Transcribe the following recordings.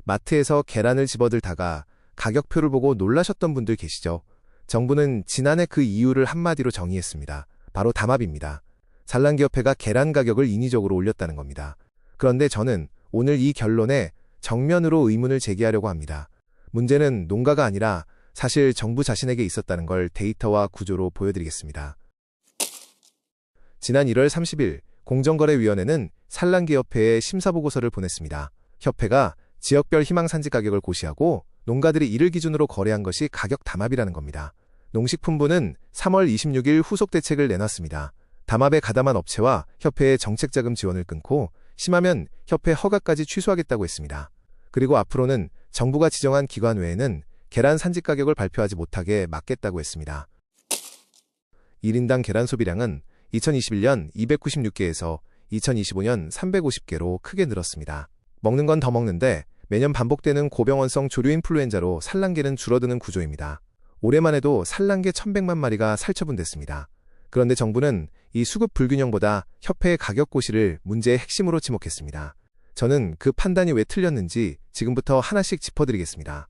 마트에서 계란을 집어들다가 가격표를 보고 놀라셨던 분들 계시죠? 정부는 지난해 그 이유를 한마디로 정의했습니다. 바로 담합입니다. 산란기업회가 계란 가격을 인위적으로 올렸다는 겁니다. 그런데 저는 오늘 이 결론에 정면으로 의문을 제기하려고 합니다. 문제는 농가가 아니라 사실 정부 자신에게 있었다는 걸 데이터와 구조로 보여드리겠습니다. 지난 1월 30일 공정거래위원회는 산란기업회에 심사보고서를 보냈습니다. 협회가 지역별 희망산지 가격을 고시하고 농가들이 이를 기준으로 거래한 것이 가격 담합이라는 겁니다. 농식품부는 3월 26일 후속 대책을 내놨습니다. 담합에 가담한 업체와 협회의 정책자금 지원을 끊고 심하면 협회 허가까지 취소하겠다고 했습니다. 그리고 앞으로는 정부가 지정한 기관 외에는 계란 산지 가격을 발표하지 못하게 막겠다고 했습니다. 1인당 계란 소비량은 2021년 296개에서 2025년 350개로 크게 늘었습니다. 먹는 건 더 먹는데 매년 반복되는 고병원성 조류 인플루엔자로 산란계는 줄어드는 구조입니다. 올해만 해도 산란계 1,100만 마리가 살처분됐습니다. 그런데 정부는 이 수급 불균형보다 협회의 가격 고시를 문제의 핵심으로 지목했습니다. 저는 그 판단이 왜 틀렸는지 지금부터 하나씩 짚어드리겠습니다.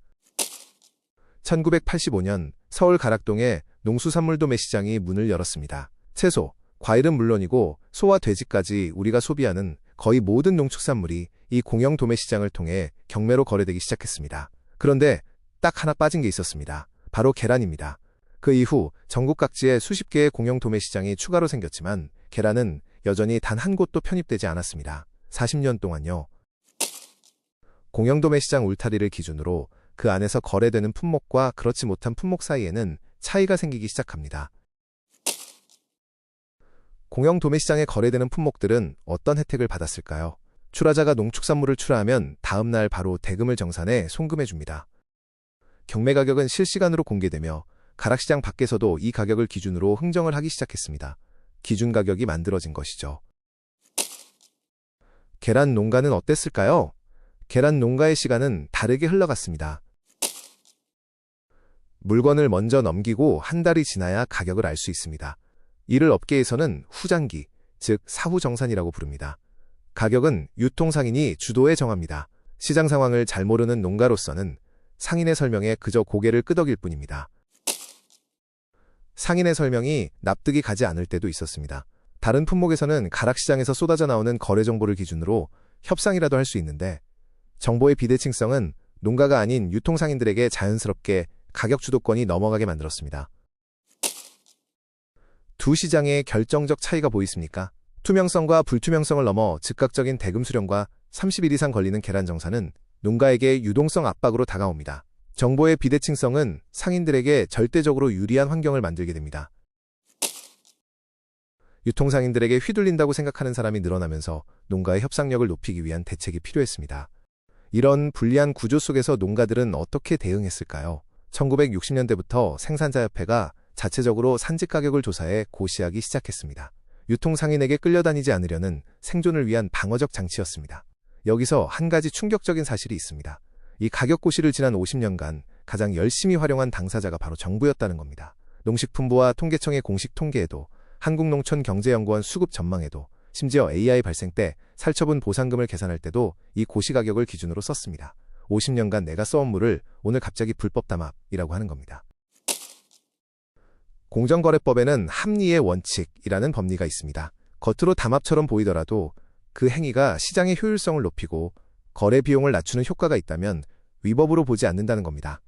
1985년 서울 가락동에 농수산물 도매시장이 문을 열었습니다. 채소, 과일은 물론이고 소와 돼지까지 우리가 소비하는 거의 모든 농축산물이 이 공영 도매시장을 통해 경매로 거래되기 시작했습니다. 그런데 딱 하나 빠진 게 있었습니다. 바로 계란입니다. 그 이후 전국 각지에 수십 개의 공영 도매시장이 추가로 생겼지만 계란은 여전히 단 한 곳도 편입되지 않았습니다. 40년 동안요. 공영 도매시장 울타리를 기준으로 그 안에서 거래되는 품목과 그렇지 못한 품목 사이에는 차이가 생기기 시작합니다. 공영 도매시장에 거래되는 품목들은 어떤 혜택을 받았을까요? 출하자가 농축산물을 출하하면 다음 날 바로 대금을 정산해 송금해줍니다. 경매 가격은 실시간으로 공개되며 가락시장 밖에서도 이 가격을 기준으로 흥정을 하기 시작했습니다. 기준 가격이 만들어진 것이죠. 계란 농가는 어땠을까요? 계란 농가의 시간은 다르게 흘러갔습니다. 물건을 먼저 넘기고 한 달이 지나야 가격을 알 수 있습니다. 이를 업계에서는 후장기, 즉 사후정산이라고 부릅니다. 가격은 유통상인이 주도해 정합니다. 시장 상황을 잘 모르는 농가로서는 상인의 설명에 그저 고개를 끄덕일 뿐입니다. 상인의 설명이 납득이 가지 않을 때도 있었습니다. 다른 품목에서는 가락시장에서 쏟아져 나오는 거래 정보를 기준으로 협상이라도 할 수 있는데 정보의 비대칭성은 농가가 아닌 유통상인들에게 자연스럽게 가격 주도권이 넘어가게 만들었습니다. 두 시장의 결정적 차이가 보이십니까? 투명성과 불투명성을 넘어 즉각적인 대금 수령과 30일 이상 걸리는 계란 정산은 농가에게 유동성 압박으로 다가옵니다. 정보의 비대칭성은 상인들에게 절대적으로 유리한 환경을 만들게 됩니다. 유통상인들에게 휘둘린다고 생각하는 사람이 늘어나면서 농가의 협상력을 높이기 위한 대책이 필요했습니다. 이런 불리한 구조 속에서 농가들은 어떻게 대응했을까요? 1960년대부터 생산자협회가 자체적으로 산지 가격을 조사해 고시하기 시작했습니다. 유통상인에게 끌려다니지 않으려는 생존을 위한 방어적 장치였습니다. 여기서 한 가지 충격적인 사실이 있습니다. 이 가격 고시를 지난 50년간 가장 열심히 활용한 당사자가 바로 정부였다는 겁니다. 농식품부와 통계청의 공식 통계에도 한국농촌경제연구원 수급 전망에도 심지어 AI 발생 때 살처분 보상금을 계산할 때도 이 고시 가격을 기준으로 썼습니다. 50년간 내가 써온 물을 오늘 갑자기 불법 담합이라고 하는 겁니다. 공정거래법에는 합리의 원칙이라는 법리가 있습니다. 겉으로 담합처럼 보이더라도 그 행위가 시장의 효율성을 높이고 거래 비용을 낮추는 효과가 있다면 위법으로 보지 않는다는 겁니다.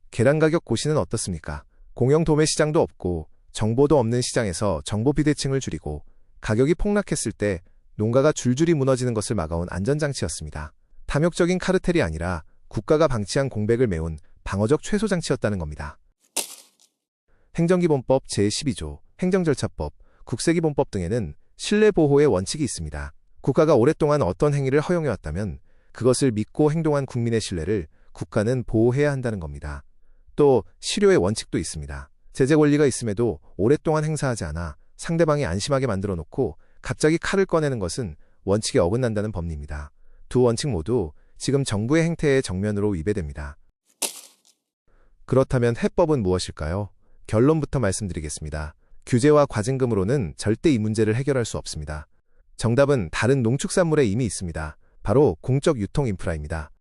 계란 가격 고시는 어떻습니까? 공영 도매 시장도 없고 정보도 없는 시장에서 정보 비대칭을 줄이고 가격이 폭락했을 때 농가가 줄줄이 무너지는 것을 막아온 안전장치였습니다. 탐욕적인 카르텔이 아니라 국가가 방치한 공백을 메운 방어적 최소장치였다는 겁니다. 행정기본법 제12조, 행정절차법, 국세기본법 등에는 신뢰보호의 원칙이 있습니다. 국가가 오랫동안 어떤 행위를 허용해왔다면 그것을 믿고 행동한 국민의 신뢰를 국가는 보호해야 한다는 겁니다. 또 실효의 원칙도 있습니다. 제재 권리가 있음에도 오랫동안 행사하지 않아 상대방이 안심하게 만들어 놓고 갑자기 칼을 꺼내는 것은 원칙에 어긋난다는 법리입니다. 두 원칙 모두 지금 정부의 행태에 정면으로 위배됩니다. 그렇다면 해법은 무엇일까요? 결론부터 말씀드리겠습니다. 규제와 과징금으로는 절대 이 문제를 해결할 수 없습니다. 정답은 다른 농축산물에 이미 있습니다. 바로 공적 유통 인프라입니다.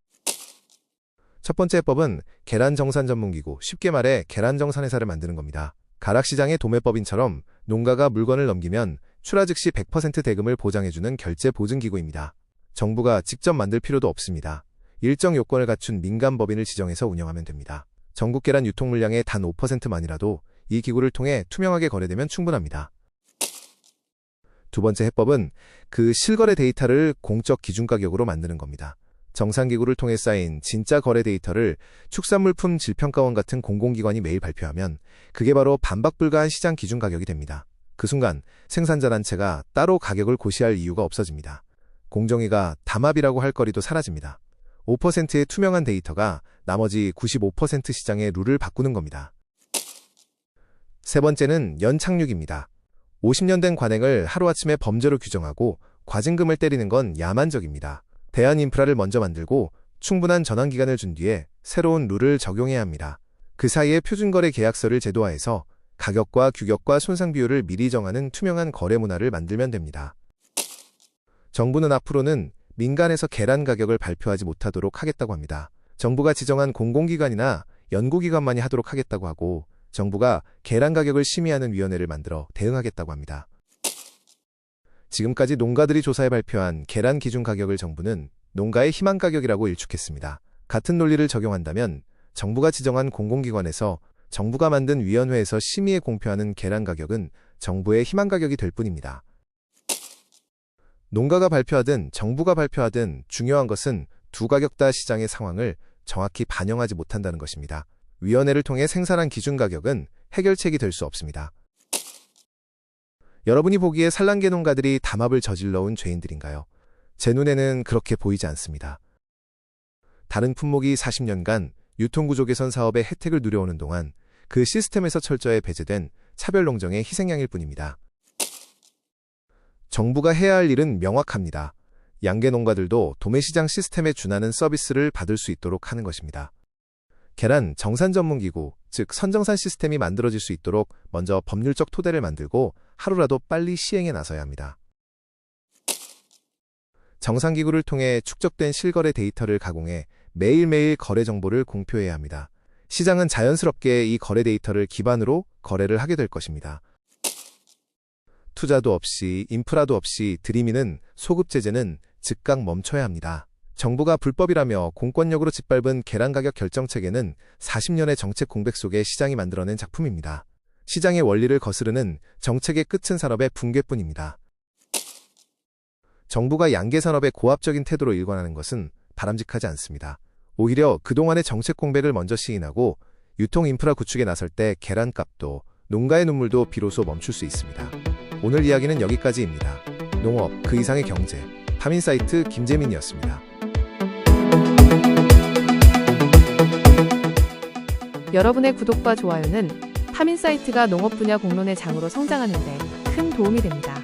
첫 번째 해법은 계란 정산 전문기구, 쉽게 말해 계란 정산회사를 만드는 겁니다. 가락시장의 도매법인처럼 농가가 물건을 넘기면 출하 즉시 100% 대금을 보장해주는 결제 보증기구입니다. 정부가 직접 만들 필요도 없습니다. 일정 요건을 갖춘 민간법인을 지정해서 운영하면 됩니다. 전국 계란 유통 물량의 단 5%만이라도 이 기구를 통해 투명하게 거래되면 충분합니다. 두 번째 해법은 그 실거래 데이터를 공적 기준가격으로 만드는 겁니다. 정산기구를 통해 쌓인 진짜 거래 데이터를 축산물품 질평가원 같은 공공기관이 매일 발표하면 그게 바로 반박 불가한 시장 기준 가격이 됩니다. 그 순간 생산자단체가 따로 가격을 고시할 이유가 없어집니다. 공정위가 담합이라고 할 거리도 사라집니다. 5%의 투명한 데이터가 나머지 95% 시장의 룰을 바꾸는 겁니다. 세 번째는 연착륙입니다. 50년 된 관행을 하루아침에 범죄로 규정하고 과징금을 때리는 건 야만적입니다. 대안 인프라를 먼저 만들고 충분한 전환기간을 준 뒤에 새로운 룰을 적용해야 합니다. 그 사이에 표준거래 계약서를 제도화해서 가격과 규격과 손상 비율을 미리 정하는 투명한 거래 문화를 만들면 됩니다. 정부는 앞으로는 민간에서 계란 가격을 발표하지 못하도록 하겠다고 합니다. 정부가 지정한 공공기관이나 연구기관만이 하도록 하겠다고 하고 정부가 계란 가격을 심의하는 위원회를 만들어 대응하겠다고 합니다. 지금까지 농가들이 조사해 발표한 계란 기준 가격을 정부는 농가의 희망 가격이라고 일축했습니다. 같은 논리를 적용한다면 정부가 지정한 공공기관에서 정부가 만든 위원회에서 심의에 공표하는 계란 가격은 정부의 희망 가격이 될 뿐입니다. 농가가 발표하든 정부가 발표하든 중요한 것은 두 가격 다 시장의 상황을 정확히 반영하지 못한다는 것입니다. 위원회를 통해 생산한 기준 가격은 해결책이 될 수 없습니다. 여러분이 보기에 산란계 농가들이 담합을 저질러 온 죄인들인가요? 제 눈에는 그렇게 보이지 않습니다. 다른 품목이 40년간 유통구조 개선 사업의 혜택을 누려오는 동안 그 시스템에서 철저히 배제된 차별농정의 희생양일 뿐입니다. 정부가 해야 할 일은 명확합니다. 양계 농가들도 도매시장 시스템에 준하는 서비스를 받을 수 있도록 하는 것입니다. 계란 정산 전문기구, 즉 선정산 시스템이 만들어질 수 있도록 먼저 법률적 토대를 만들고 하루라도 빨리 시행에 나서야 합니다. 정산기구를 통해 축적된 실거래 데이터를 가공해 매일매일 거래 정보를 공표해야 합니다. 시장은 자연스럽게 이 거래 데이터를 기반으로 거래를 하게 될 것입니다. 투자도 없이 인프라도 없이 들이미는 소급 제재는 즉각 멈춰야 합니다. 정부가 불법이라며 공권력으로 짓밟은 계란 가격 결정 체계는 40년의 정책 공백 속에 시장이 만들어낸 작품입니다. 시장의 원리를 거스르는 정책의 끝은 산업의 붕괴뿐입니다. 정부가 양계 산업의 고압적인 태도로 일관하는 것은 바람직하지 않습니다. 오히려 그동안의 정책 공백을 먼저 시인하고 유통 인프라 구축에 나설 때 계란값도 농가의 눈물도 비로소 멈출 수 있습니다. 오늘 이야기는 여기까지입니다. 농업 그 이상의 경제 파민사이트 김재민이었습니다. 여러분의 구독과 좋아요는 파민사이트가 농업 분야 공론의 장으로 성장하는 데 큰 도움이 됩니다.